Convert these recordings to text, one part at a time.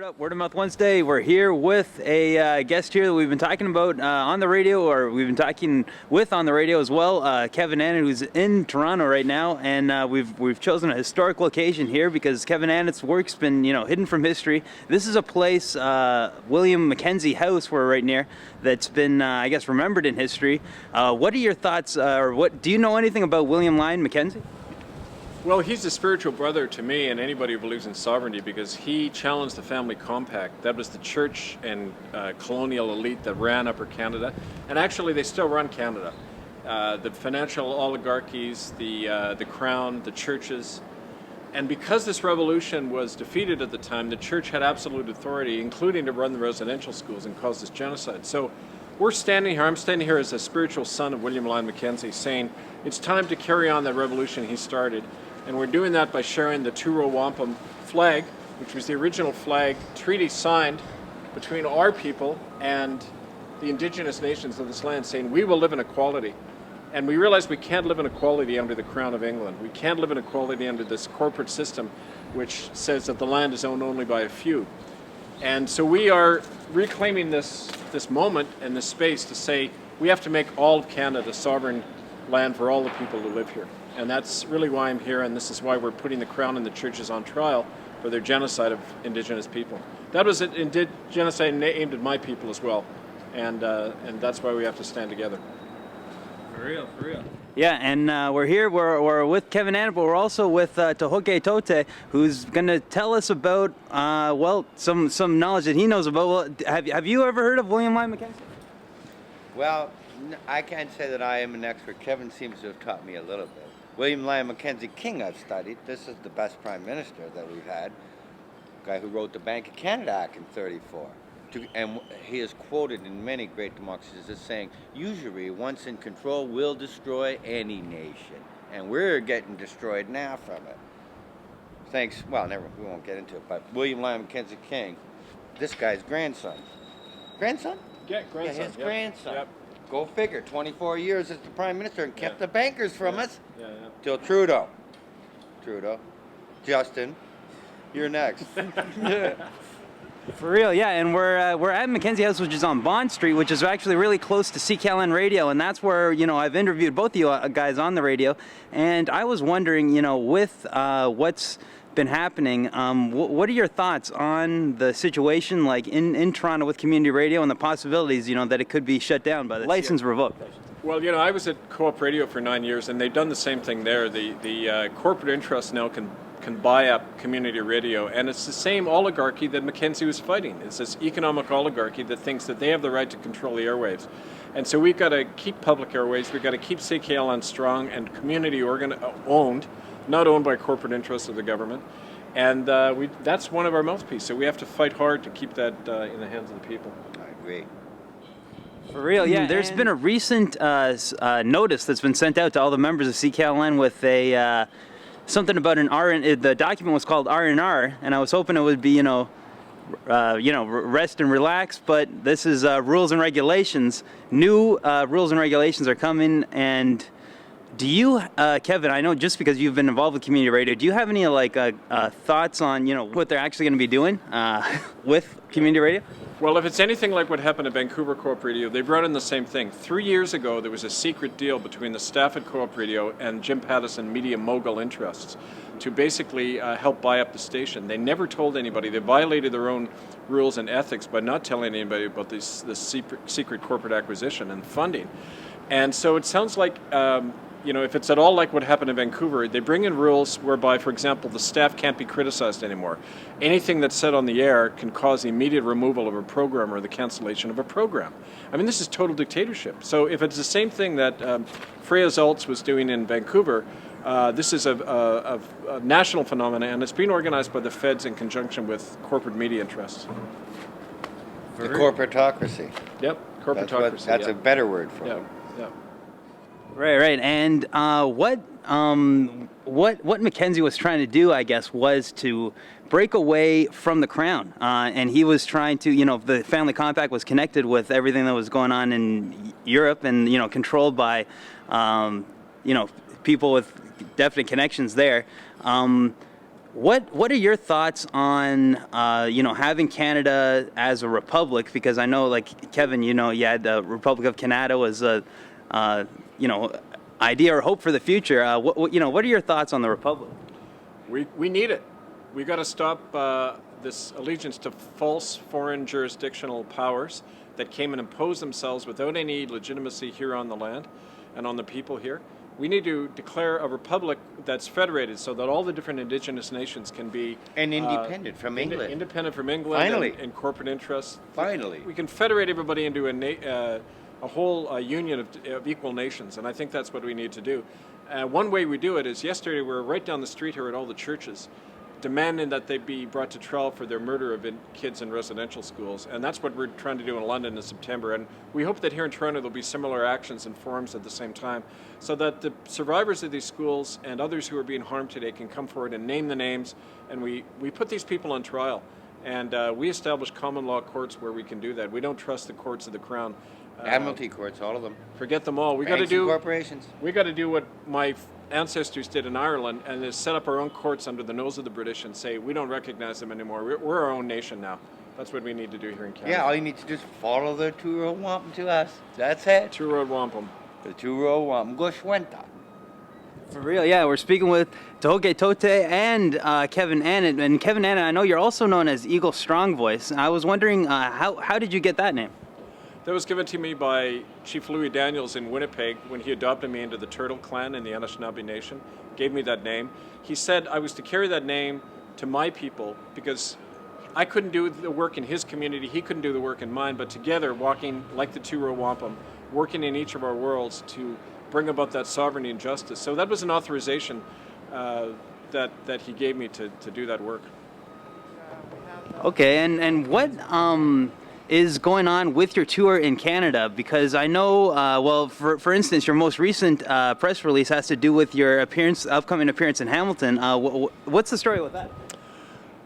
Word of Mouth Wednesday. We're here with a guest here that we've been talking about on the radio, or we've been talking with on the radio as well. Kevin Annett, who's in Toronto right now, and we've chosen a historic location here because Kevin Annett's work's been hidden from history. This is a place, William Mackenzie House, we're right near, that's been I guess remembered in history. What are your thoughts, or what do you know anything about William Lyon Mackenzie? Well, he's a spiritual brother to me and anybody who believes in sovereignty, because he challenged the family compact. That was the church and colonial elite that ran Upper Canada, and actually they still run Canada. The financial oligarchies, the crown, the churches. And because this revolution was defeated at the time, the church had absolute authority, including to run the residential schools and cause this genocide. So I'm standing here as a spiritual son of William Lyon Mackenzie, saying it's time to carry on the revolution he started. And we're doing that by sharing the two-row wampum flag, which was the original flag treaty signed between our people and the indigenous nations of this land, saying we will live in equality. And we realize we can't live in equality under the Crown of England. We can't live in equality under this corporate system, which says that the land is owned only by a few. And so we are reclaiming this moment and this space to say we have to make all of Canada sovereign land for all the people who live here. And that's really why I'm here, and this is why we're putting the Crown and the churches on trial for their genocide of Indigenous people. That was a genocide aimed at my people as well, and that's why we have to stand together. For real. Yeah, and we're here, we're with Kevin Annett, but we're also with Tohoke Tote, who's going to tell us about, some knowledge that he knows about. Well, have you ever heard of William Lyon Mackenzie? Well, I can't say that I am an expert. Kevin seems to have taught me a little bit. William Lyon Mackenzie King I've studied. This is the best prime minister that we've had. Guy who wrote the Bank of Canada Act in '34. And he is quoted in many great democracies as saying, usury, once in control, will destroy any nation. And we're getting destroyed now from it. Thanks, we won't get into it, but William Lyon Mackenzie King, this guy's grandson. Grandson? Yeah, grandson. Yeah, his grandson. Yep. Go figure, 24 years as the prime minister and kept the bankers from us. Yeah. Till Trudeau. Justin, you're next. For real, yeah, and we're at Mackenzie House, which is on Bond Street, which is actually really close to CKLN Radio, and that's where I've interviewed both of you guys on the radio, and I was wondering, with what's been happening, what are your thoughts on the situation, like in Toronto with community radio, and the possibilities, that it could be shut down by the license revoked? Well, I was at Co-op Radio for 9 years, and they've done the same thing there. The corporate interests now can buy up community radio, and it's the same oligarchy that Mackenzie was fighting. It's this economic oligarchy that thinks that they have the right to control the airwaves. And so we've got to keep public airwaves, we've got to keep CKLN strong and community owned, not owned by corporate interests of the government. And that's one of our mouthpieces, so we have to fight hard to keep that in the hands of the people. I agree. For real, yeah. There's been a recent notice that's been sent out to all the members of CKLN with a something about an the document was called R&R, and I was hoping it would be, rest and relax, but this is rules and regulations. New rules and regulations are coming, and do you, Kevin, I know just because you've been involved with community radio, do you have any thoughts on, what they're actually going to be doing with community radio? Well, if it's anything like what happened at Vancouver Co-op Radio, they've run in the same thing. 3 years ago, there was a secret deal between the staff at Co-op Radio and Jim Pattison Media Mogul Interests to basically help buy up the station. They never told anybody. They violated their own rules and ethics by not telling anybody about this secret corporate acquisition and funding. And so it sounds like if it's at all like what happened in Vancouver, they bring in rules whereby, for example, the staff can't be criticized anymore. Anything that's said on the air can cause the immediate removal of a program or the cancellation of a program. I mean, this is total dictatorship. So if it's the same thing that Freya Zaltz was doing in Vancouver, this is a national phenomenon, and it's being organized by the feds in conjunction with corporate media interests. The corporatocracy. Yep, corporatocracy. That's a better word for it. Yeah. Right. And what Mackenzie was trying to do, I guess, was to break away from the Crown. And he was trying to, the family compact was connected with everything that was going on in Europe and, controlled by, people with definite connections there. What are your thoughts on having Canada as a republic? Because I know, like Kevin, the Republic of Canada was a idea or hope for the future. What are your thoughts on the republic? We need it. We got to stop this allegiance to false foreign jurisdictional powers that came and imposed themselves without any legitimacy here on the land and on the people here. We need to declare a republic that's federated so that all the different indigenous nations can be And independent from England. Independent from England. Finally. And corporate interests. Finally. We can federate everybody into a whole union of equal nations, and I think that's what we need to do. One way we do it is yesterday we were right down the street here at all the churches demanding that they be brought to trial for their murder of kids in residential schools. And that's what we're trying to do in London in September. And we hope that here in Toronto there'll be similar actions and forums at the same time, so that the survivors of these schools and others who are being harmed today can come forward and name the names, and we put these people on trial. And we establish common law courts where we can do that. We don't trust the courts of the Crown. Admiralty courts, all of them. Forget them all. We got to Banks do and corporations. We got to do what my ancestors did in Ireland, and is set up our own courts under the nose of the British and say we don't recognize them anymore. We're our own nation now. That's what we need to do here in Canada. Yeah, all you need to do is follow the two-road wampum to us. That's it. Two-road wampum. The two-road wampum. Goshwenta. For real, yeah. We're speaking with Tohoke Tote and Kevin Annan. And Kevin Annan, I know you're also known as Eagle Strong Voice. I was wondering, how did you get that name? That was given to me by Chief Louis Daniels in Winnipeg when he adopted me into the Turtle Clan in the Anishinaabe Nation. Gave me that name. He said I was to carry that name to my people because I couldn't do the work in his community, he couldn't do the work in mine, but together, walking like the two-row wampum, working in each of our worlds to bring about that sovereignty and justice. So that was an authorization that he gave me to do that work. Okay, and what is going on with your tour in Canada? Because I know, for instance, your most recent press release has to do with your upcoming appearance in Hamilton. What's the story with that?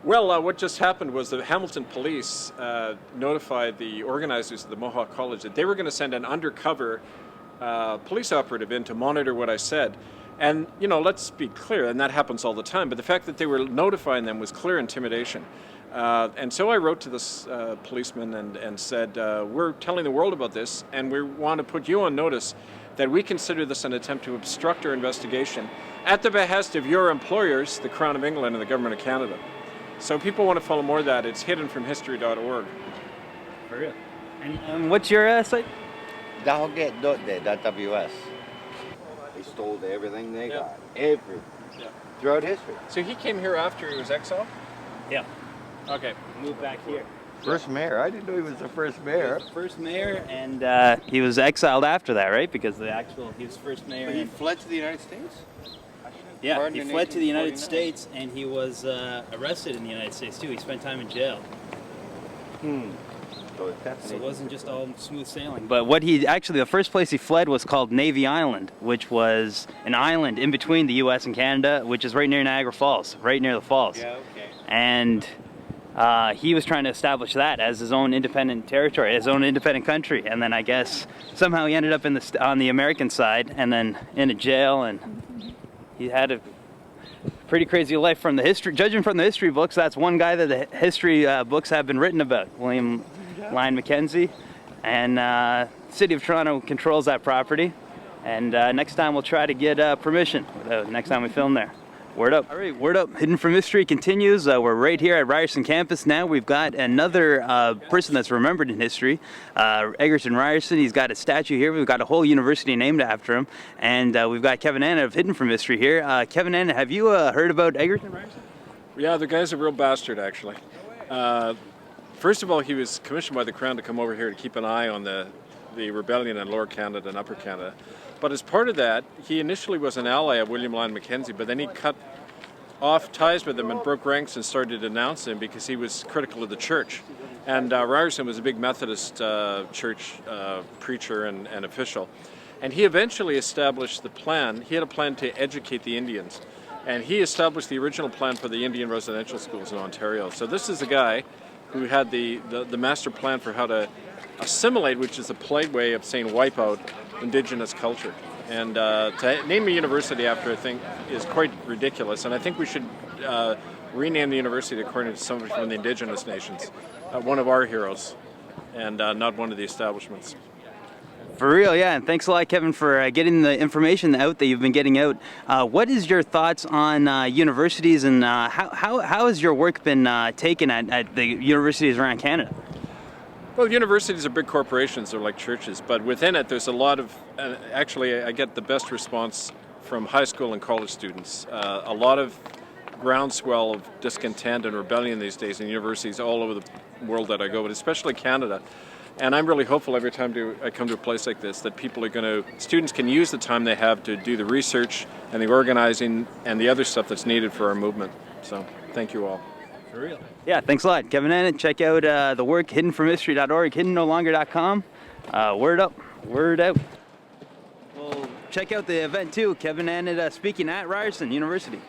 Well, what just happened was the Hamilton police notified the organizers of the Mohawk College that they were going to send an undercover police operative in to monitor what I said. And, let's be clear, and that happens all the time, but the fact that they were notifying them was clear intimidation. And so I wrote to this policeman and said, we're telling the world about this, and we want to put you on notice that we consider this an attempt to obstruct our investigation at the behest of your employers, the Crown of England and the Government of Canada. So people want to follow more of that. It's hiddenfromhistory.org. For real. And what's your site? Dahoget.ws. They stole everything they got. Everything. Yeah. Throughout history. So he came here after he was exiled? Yeah. Okay. Moved back here. First mayor. I didn't know he was the first mayor. First mayor, and he was exiled after that, right? Because he was first mayor. But he fled to the United States? Yeah, Pardon he in fled to the United 1849. States, and he was arrested in the United States too. He spent time in jail. So it wasn't just all smooth sailing. But the first place he fled was called Navy Island, which was an island in between the U.S. and Canada, which is right near Niagara Falls, right near the falls. Yeah, okay. And he was trying to establish that as his own independent territory, his own independent country. And then I guess somehow he ended up on the American side, and then in a jail, and he had a pretty crazy life judging from the history books. That's one guy that the history books have been written about, William Lyon Mackenzie. And City of Toronto controls that property. And next time we'll try to get permission, next time we film there. Word up. All right, word up. Hidden from History continues. We're right here at Ryerson campus now. We've got another person that's remembered in history, Egerton Ryerson. He's got a statue here. We've got a whole university named after him. And we've got Kevin Annan of Hidden from History here. Kevin Annan, have you heard about Egerton Ryerson? Yeah, the guy's a real bastard, actually. First of all, he was commissioned by the Crown to come over here to keep an eye on the rebellion in Lower Canada and Upper Canada. But as part of that, he initially was an ally of William Lyon Mackenzie, but then he cut off ties with him and broke ranks and started to denounce him because he was critical of the church. And Ryerson was a big Methodist church preacher and official. And he eventually established the plan. He had a plan to educate the Indians. And he established the original plan for the Indian residential schools in Ontario. So this is the guy who had the master plan for how to assimilate, which is a polite way of saying wipe out Indigenous culture. And to name a university after a thing is quite ridiculous. And I think we should rename the university according to somebody from the indigenous nations, one of our heroes, and not one of the establishments. For real, yeah. And thanks a lot, Kevin, for getting the information out that you've been getting out. What is your thoughts on universities, and how has your work been taken at the universities around Canada? Well, universities are big corporations. They're like churches. But within it, there's a lot of, actually, I get the best response from high school and college students. A lot of groundswell of discontent and rebellion these days in universities all over the world that I go, but especially Canada. And I'm really hopeful every time I come to a place like this that students can use the time they have to do the research and the organizing and the other stuff that's needed for our movement. So thank you all. For real. Yeah, thanks a lot, Kevin Annett. Check out the work, hiddenfromhistory.org, hiddennolonger.com. Word up, word out. Well, check out the event too, Kevin Annett speaking at Ryerson University.